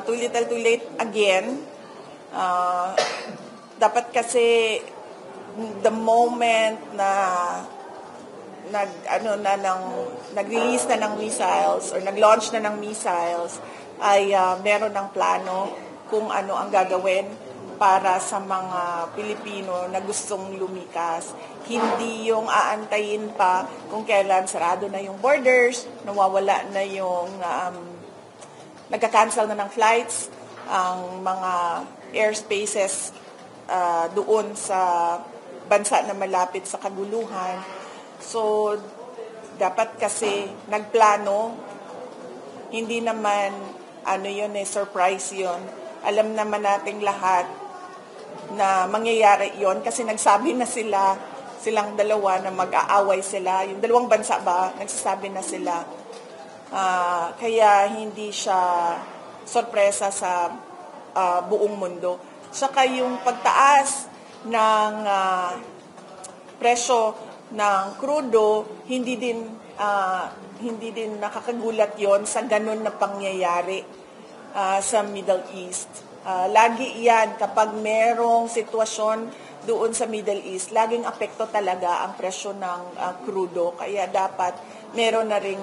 Too little too late again. Dapat kasi the moment na nag-release na ng missiles or nag-launch na ng missiles ay meron ng plano kung ano ang gagawin para sa mga Pilipino na gustong lumikas. Hindi yung aantayin pa kung kailan sarado na yung borders, nawawala na yung nagka-cancel na ng flights, ang mga airspaces doon sa bansa na malapit sa kaguluhan. So, dapat kasi nagplano, hindi naman surprise yun. Alam naman nating lahat na mangyayari yon kasi nagsabi na silang dalawa na mag-aaway sila. Yung dalawang bansa ba, nagsasabi na sila. Kaya hindi siya sorpresa sa buong mundo. Saka yung pagtaas ng presyo ng krudo, hindi din nakakagulat yon sa ganun na pangyayari sa Middle East. Lagi yan, kapag merong sitwasyon doon sa Middle East, laging apekto talaga ang presyo ng krudo. Kaya dapat meron na ring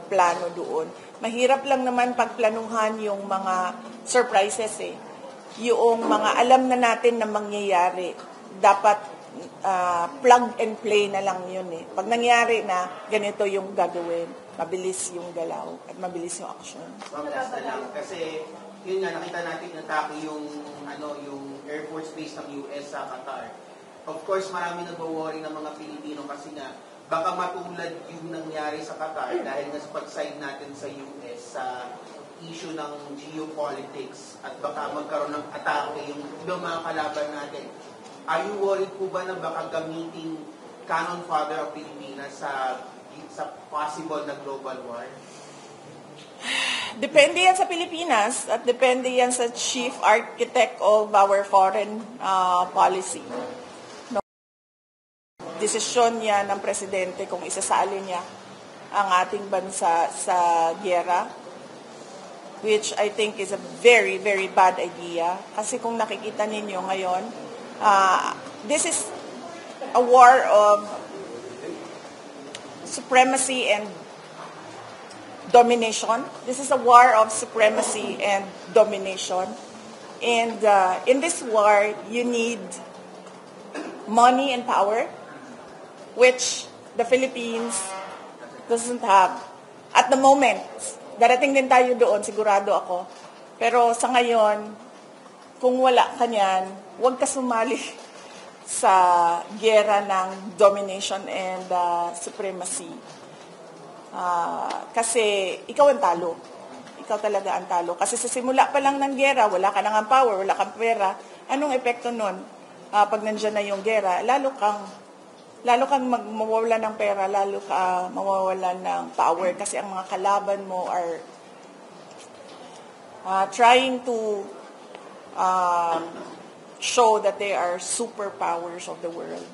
plano doon. Mahirap lang naman pagplanuhan yung mga surprises eh. Yung mga alam na natin na mangyayari, dapat plug and play na lang yun eh. Pag nangyari na, ganito yung gagawin. Mabilis yung galaw at mabilis yung action. Kasi yun nga, nakita natin atake yung Air Force Base ng US sa Qatar. Of course, marami nagwo-worry ng mga Pilipino kasi nga, baka matulad yung nangyari sa Qatar dahil nga sa pag-side natin sa US sa issue ng geopolitics at baka magkaroon ng atake yung ibang mga kalaban natin. Are you worried po ba na baka gamitin Cannon Fodder of Pilipinas sa possible na global war? Depende yan sa Pilipinas at depende yan sa chief architect of our foreign policy. No? Desisyon niya ng presidente kung isasali niya ang ating bansa sa giyera, which I think is a very, very bad idea. Kasi kung nakikita ninyo ngayon, this is a war of supremacy and domination. This is a war of supremacy and domination. And in this war, you need money and power, which the Philippines doesn't have. At the moment, darating din tayo doon, sigurado ako. Pero sa ngayon, kung wala ka niyan, huwag ka sumali sa giyera ng domination and supremacy. Kasi ikaw ang talo. Ikaw talaga ang talo. Kasi sa simula pa lang ng giyera, wala ka nang power, wala kang pera. Anong epekto nun? Pag nandiyan na yung giyera, lalo kang mawawala ng pera, lalo ka mawawala ng power. Kasi ang mga kalaban mo are trying to show that they are superpowers of the world.